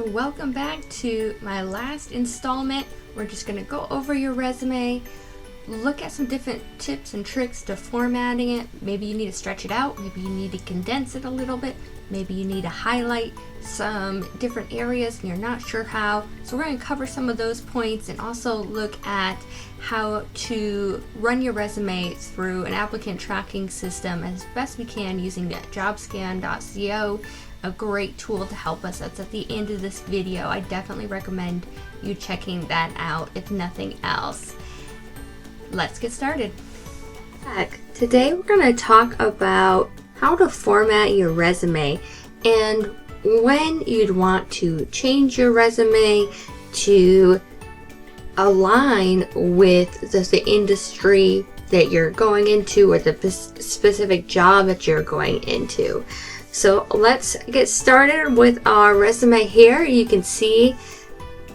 Welcome back to my last installment. We're just going to go over your resume, look at some different tips and tricks to formatting it. Maybe you need to stretch it out, maybe you need to condense it a little bit, maybe you need to highlight some different areas and you're not sure how. So we're going to cover some of those points and also look at how to run your resume through an applicant tracking system as best we can using jobscan.co. A great tool to help us. That's at the end of this video. I definitely recommend you checking that out if nothing else. Let's get started. Today we're going to talk about how to format your resume and when you'd want to change your resume to align with the industry that you're going into or the specific job that you're going into. So let's get started with our resume here. You can see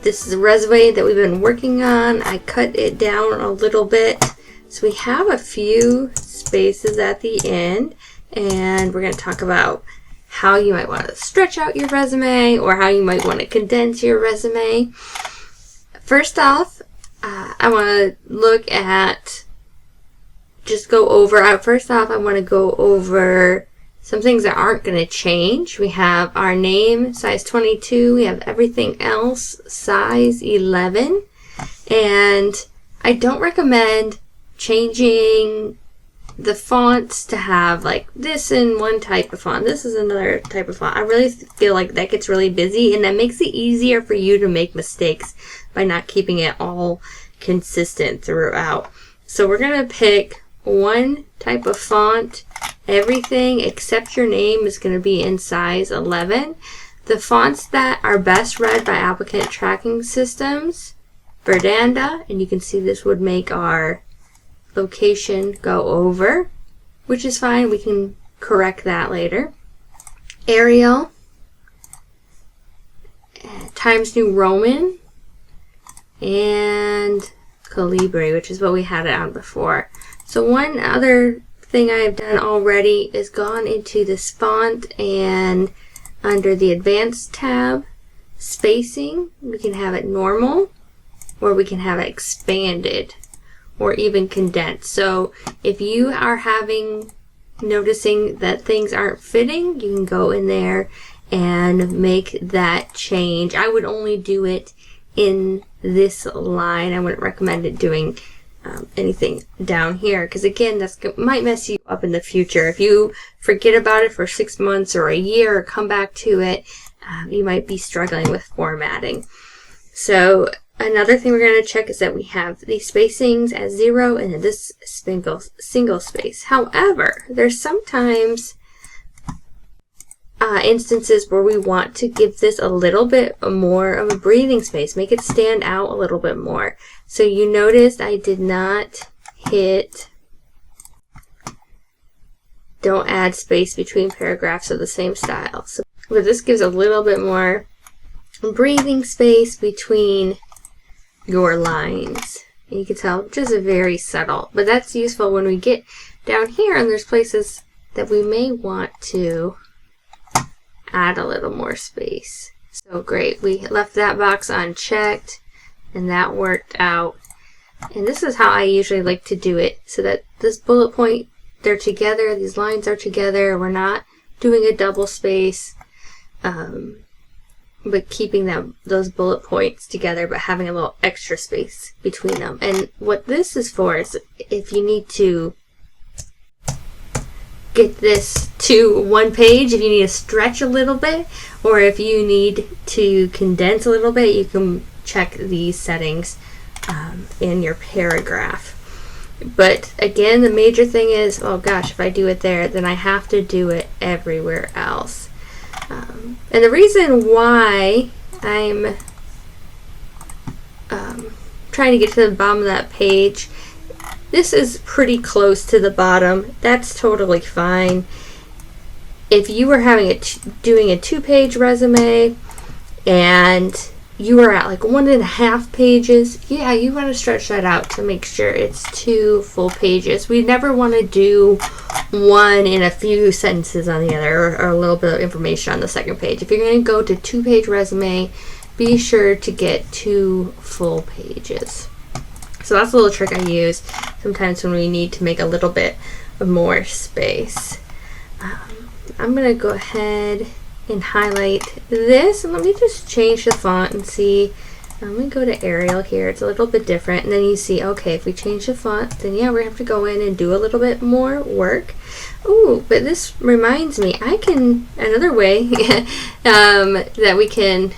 this is a resume that we've been working on. I cut it down a little bit. So we have a few spaces at the end, and we're going to talk about how you might want to stretch out your resume or how you might want to condense your resume. First off, I want to look at, I want to go over some things that aren't going to change. We have our name, size 22. We have everything else, size 11. And I don't recommend changing the fonts to have like this in one type of font. This is another type of font. I really feel like that gets really busy and that makes it easier for you to make mistakes by not keeping it all consistent throughout. So we're going to pick one type of font. Everything except your name is going to be in size 11. The fonts that are best read by applicant tracking systems, Verdanda, and you can see this would make our location go over, which is fine. We can correct that later. Arial, Times New Roman, and Calibri, which is what we had it on before. So one other thing I've done already is gone into this font, and under the advanced tab, spacing, we can have it normal or we can have it expanded or even condensed. So if you are noticing that things aren't fitting, you can go in there and make that change. I would only do it in this line. I wouldn't recommend it doing anything down here, because again, might mess you up in the future. If you forget about it for 6 months or a year or come back to it, you might be struggling with formatting. So another thing we're going to check is that we have these spacings as 0 and this single space. However, there's sometimes instances where we want to give this a little bit more of a breathing space, make it stand out a little bit more. So you noticed I did not hit don't add space between paragraphs of the same style. But this gives a little bit more breathing space between your lines. And you can tell just very subtle, but that's useful when we get down here and there's places that we may want to add a little more space. So great, we left that box unchecked and that worked out. And this is how I usually like to do it, so that this bullet point, they're together, these lines are together, we're not doing a double space, but keeping those bullet points together but having a little extra space between them. And what this is for is if you need to get this to one page, if you need to stretch a little bit, or if you need to condense a little bit, you can check these settings in your paragraph. But again, the major thing is, oh gosh, if I do it there, then I have to do it everywhere else. And the reason why I'm trying to get to the bottom of that page, this is pretty close to the bottom. That's totally fine. If you were doing a 2-page resume and you are at like 1.5 pages, yeah, you want to stretch that out to make sure it's 2 full pages. We never want to do one and a few sentences on the other, or a little bit of information on the second page. If you're going to go to 2-page resume, be sure to get 2 full pages. So that's a little trick I use sometimes when we need to make a little bit of more space. I'm going to go ahead and highlight this, and let me just change the font and see. I'm going to go to Arial here. It's a little bit different, and then you see, okay, if we change the font, then yeah, we're going to have to go in and do a little bit more work. Ooh, but this reminds me, another way that we can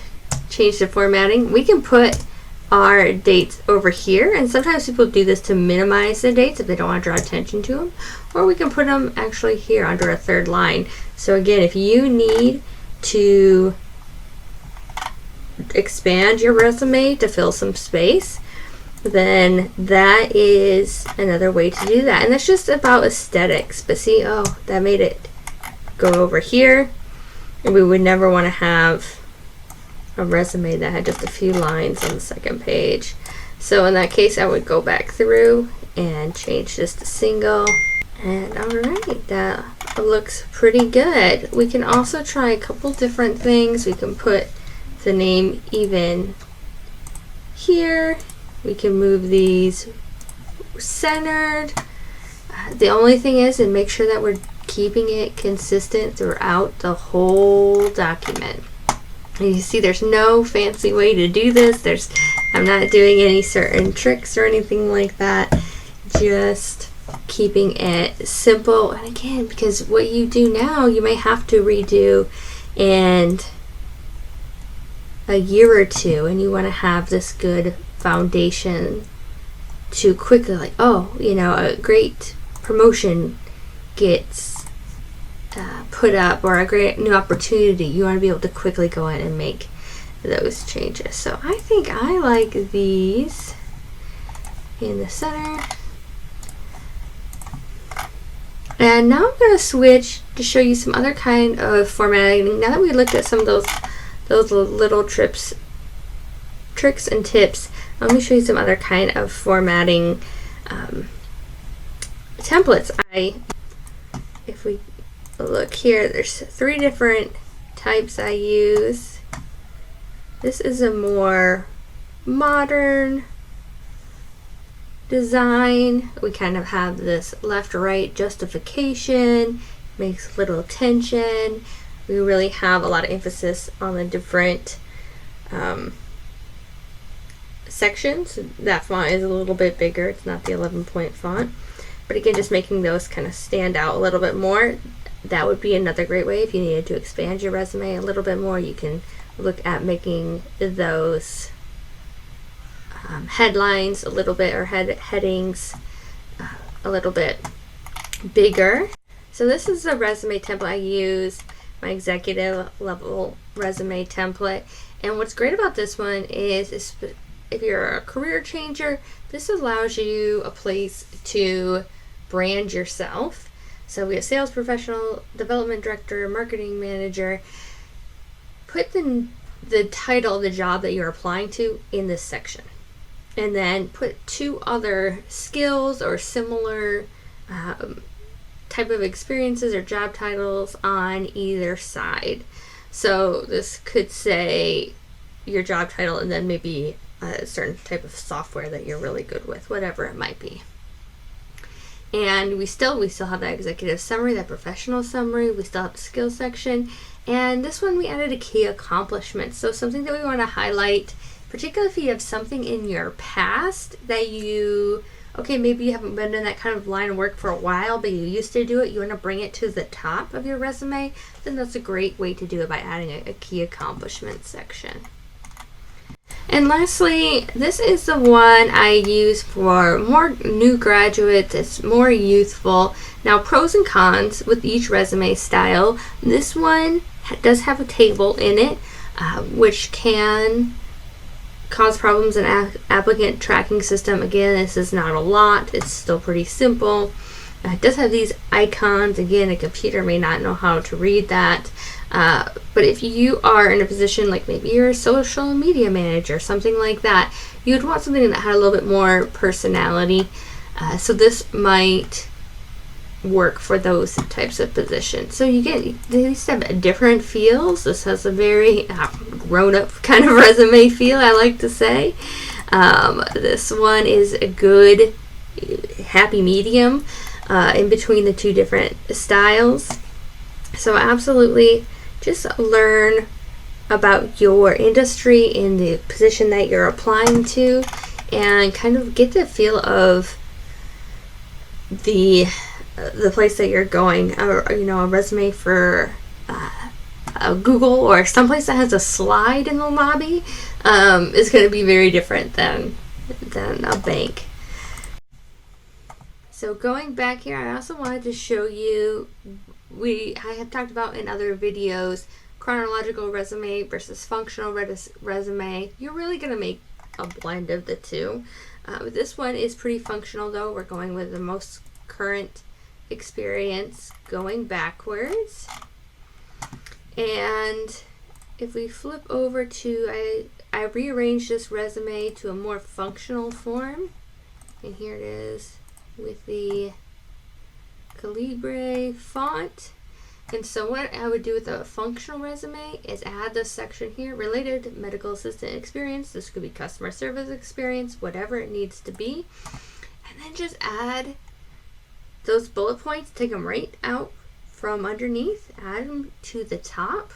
change the formatting, we can put our dates over here, and sometimes people do this to minimize the dates if they don't want to draw attention to them, or we can put them actually here under a third line. So again, if you need to expand your resume to fill some space, then that is another way to do that. And that's just about aesthetics. But see, oh, that made it go over here, and we would never want to have a resume that had just a few lines on the second page. So in that case, I would go back through and change this to single. And alright, that looks pretty good. We can also try a couple different things. We can put the name even here. We can move these centered. The only thing is, and make sure that we're keeping it consistent throughout the whole document. And you see there's no fancy way to do this. I'm not doing any certain tricks or anything like that. Just keeping it simple. And again, because what you do now, you may have to redo in a year or two, and you want to have this good foundation to quickly, like, oh, you know, a great promotion gets put up, or a great new opportunity, you want to be able to quickly go in and make those changes. So I think I like these in the center. And now I'm going to switch to show you some other kind of formatting. Now that we looked at some of those little tricks and tips, let me show you some other kind of formatting templates. If we look here, there's 3 different types I use. This is a more modern design. We kind of have this left-right justification, makes little tension. We really have a lot of emphasis on the different sections. That font is a little bit bigger. It's not the 11-point font. But again, just making those kind of stand out a little bit more. That would be another great way. If you needed to expand your resume a little bit more, you can look at making those headlines a little bit, or headings a little bit bigger. So this is a resume template I use, my executive level resume template. And what's great about this one is if you're a career changer, this allows you a place to brand yourself. So we have sales professional, development director, marketing manager. Put the title of the job that you're applying to in this section. And then put 2 other skills or similar type of experiences or job titles on either side. So this could say your job title and then maybe a certain type of software that you're really good with, whatever it might be. And we still have that executive summary, that professional summary. We still have the skills section. And this one we added a key accomplishment. So something that we want to highlight, particularly if you have something in your past that maybe you haven't been in that kind of line of work for a while, but you used to do it, you want to bring it to the top of your resume, then that's a great way to do it by adding a key accomplishment section. And lastly, this is the one I use for more new graduates. It's more youthful. Now, pros and cons with each resume style. This one does have a table in it, which can cause problems in applicant tracking system. Again, this is not a lot. It's still pretty simple. It does have these icons. Again, a computer may not know how to read that. But if you are in a position like maybe you're a social media manager, something like that, you'd want something that had a little bit more personality. So this might work for those types of positions. So these have different feels. This has a very grown-up kind of resume feel, I like to say. This one is a good happy medium in between the two different styles. So absolutely just learn about your industry in the position that you're applying to, and kind of get the feel of the place that you're going. A resume for a Google or someplace that has a slide in the lobby is going to be very different than a bank. So going back here, I also wanted to show you, I have talked about in other videos, chronological resume versus functional resume. You're really going to make a blend of the two. This one is pretty functional though. We're going with the most current experience going backwards. And if we flip over to, I rearranged this resume to a more functional form. And here it is with the Calibri font. And so what I would do with a functional resume is add this section here, related medical assistant experience. This could be customer service experience, whatever it needs to be. And then just add those bullet points, take them right out from underneath, add them to the top,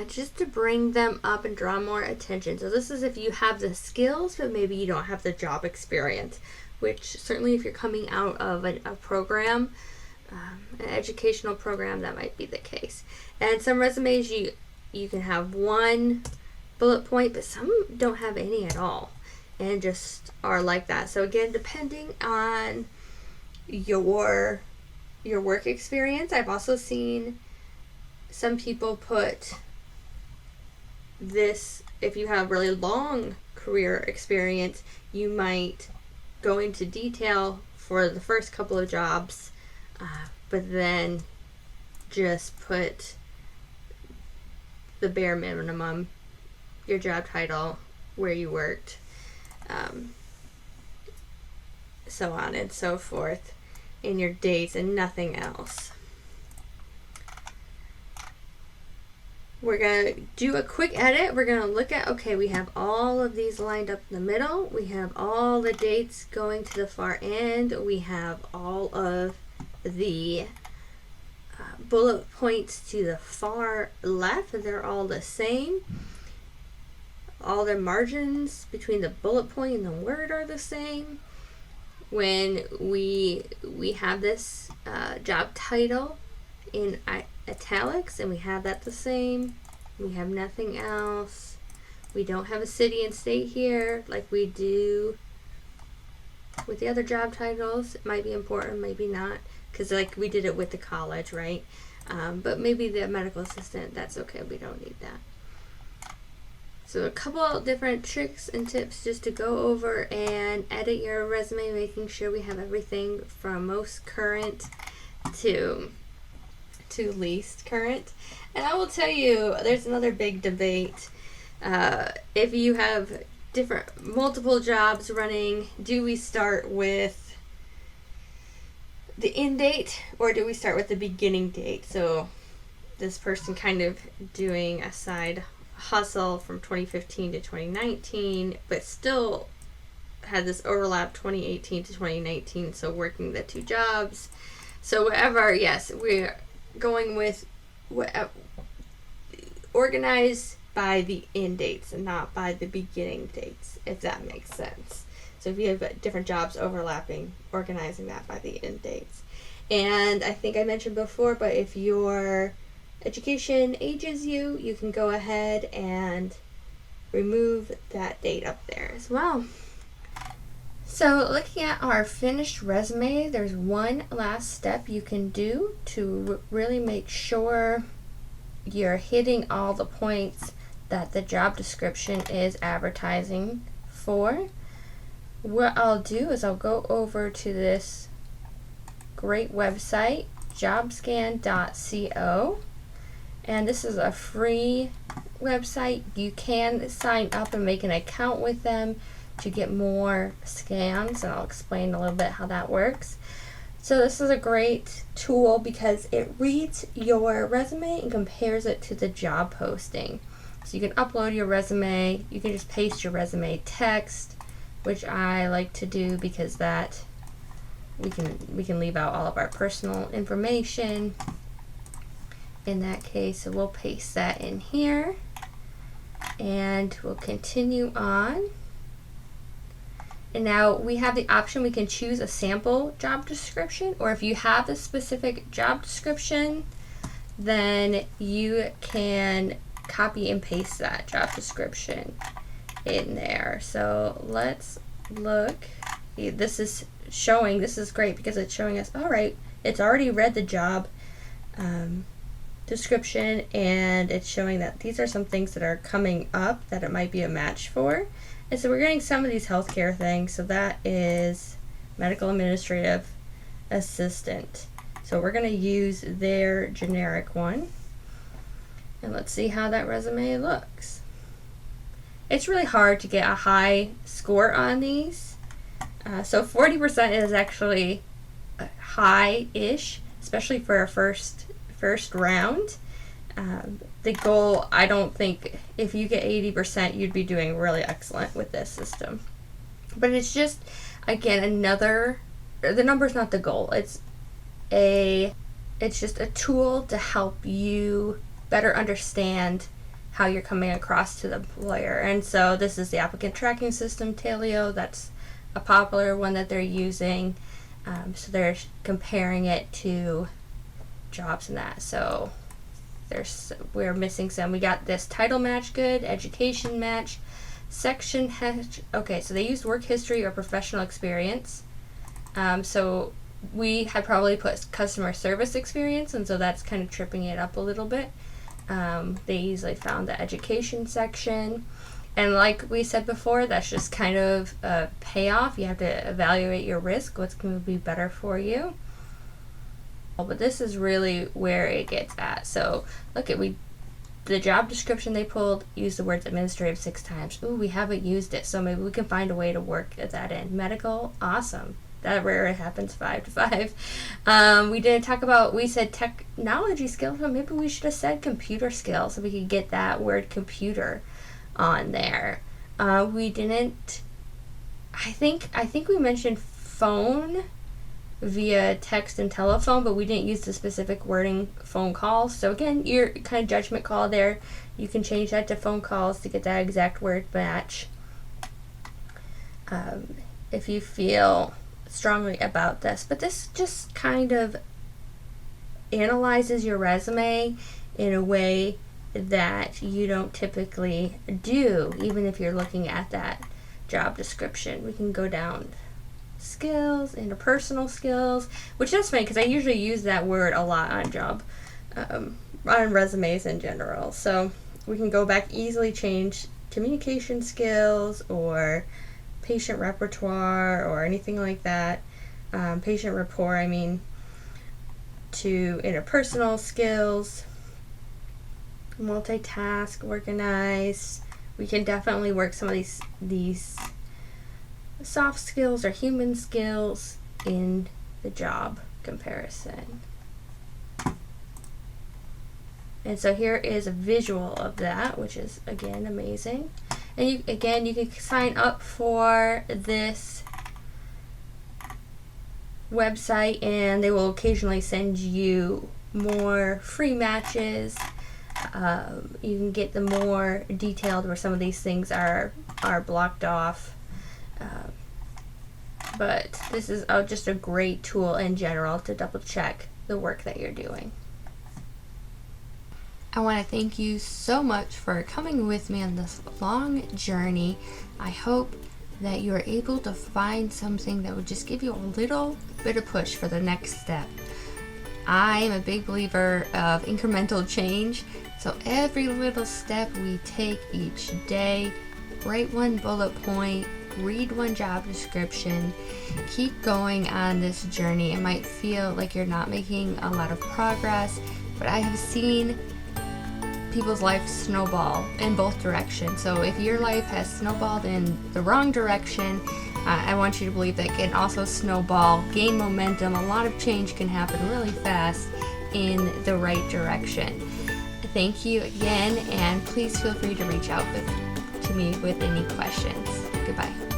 just to bring them up and draw more attention. So this is if you have the skills, but maybe you don't have the job experience, which certainly if you're coming out of a program, an educational program, that might be the case. And some resumes you can have one bullet point, but some don't have any at all and just are like that. So again, depending on your work experience, I've also seen some people put this, if you have really long career experience, you might go into detail for the first couple of jobs, but then just put the bare minimum, your job title, where you worked, so on and so forth, in your dates, and nothing else. We're going to do a quick edit. We're going to look at, okay, we have all of these lined up in the middle. We have all the dates going to the far end. We have all of the bullet points to the far left. They're all the same. All the margins between the bullet point and the word are the same. When we have this job title in italics, and we have that the same. We have nothing else. We don't have a city and state here like we do with the other job titles. It might be important, maybe not, because like we did it with the college, right? But maybe the medical assistant, that's okay, we don't need that. So a couple different tricks and tips just to go over and edit your resume, making sure we have everything from most current to least current. And I will tell you, there's another big debate. If you have multiple jobs running, do we start with the end date or do we start with the beginning date? So this person kind of doing a side hustle from 2015 to 2019, but still had this overlap 2018 to 2019, so working the two jobs. So whatever, yes, we're going with organized by the end dates and not by the beginning dates, if that makes sense. So if you have different jobs overlapping, organizing that by the end dates. And I think I mentioned before, but if your education ages you, you can go ahead and remove that date up there as well. So looking at our finished resume, there's one last step you can do to really make sure you're hitting all the points that the job description is advertising for. What I'll do is I'll go over to this great website, jobscan.co, and this is a free website. You can sign up and make an account with them to get more scans, and I'll explain a little bit how that works. So this is a great tool because it reads your resume and compares it to the job posting. So you can upload your resume, you can just paste your resume text, which I like to do because that we can leave out all of our personal information in that case. So we'll paste that in here and we'll continue on. And now we have the option, we can choose a sample job description, or if you have a specific job description, then you can copy and paste that job description in there. So let's look. This is great because it's showing us, all right, it's already read the job description, and it's showing that these are some things that are coming up that it might be a match for. And so we're getting some of these healthcare things. So that is medical administrative assistant. So we're going to use their generic one. And let's see how that resume looks. It's really hard to get a high score on these. So 40% is actually high-ish, especially for a first round. The goal, I don't think, if you get 80%, you'd be doing really excellent with this system. But it's just, again, the number's not the goal. It's just a tool to help you better understand how you're coming across to the employer. And so this is the applicant tracking system, Taleo. That's a popular one that they're using. So they're comparing it to jobs and that. So we're missing some. We got this title match good, education match, section match. Okay, so they used work history or professional experience. So we had probably put customer service experience, and so that's kind of tripping it up a little bit. They easily found the education section. And like we said before, that's just kind of a payoff. You have to evaluate your risk, what's going to be better for you. But this is really where it gets at. So look at the job description they pulled used the words administrative 6 times. Ooh, we haven't used it, so maybe we can find a way to work at that in. Medical, awesome. That rare it happens 5 to 5. We didn't talk about, we said technology skills, but maybe we should have said computer skills so we could get that word computer on there. We didn't, I think we mentioned phone via text and telephone, but we didn't use the specific wording phone calls. So again, your kind of judgment call there. You can change that to phone calls to get that exact word match. If you feel strongly about this, but this just kind of analyzes your resume in a way that you don't typically do, even if you're looking at that job description. We can go down skills, interpersonal skills, which is funny because I usually use that word a lot on resumes in general. So we can go back, easily change communication skills or patient repertoire or anything like that. Patient rapport, to interpersonal skills, multitask, organize. We can definitely work some of these soft skills or human skills in the job comparison. And so here is a visual of that, which is again amazing. And you can sign up for this website and they will occasionally send you more free matches. You can get the more detailed where some of these things are blocked off. But this is just a great tool in general to double check the work that you're doing. I want to thank you so much for coming with me on this long journey. I hope that you are able to find something that would just give you a little bit of push for the next step. I am a big believer of incremental change, so every little step we take each day, write one bullet point, read one job description, keep going on this journey. It might feel like you're not making a lot of progress, but I have seen people's lives snowball in both directions. So if your life has snowballed in the wrong direction, I want you to believe that it can also snowball, gain momentum. A lot of change can happen really fast in the right direction. Thank you again, and please feel free to reach out to me with any questions. Goodbye.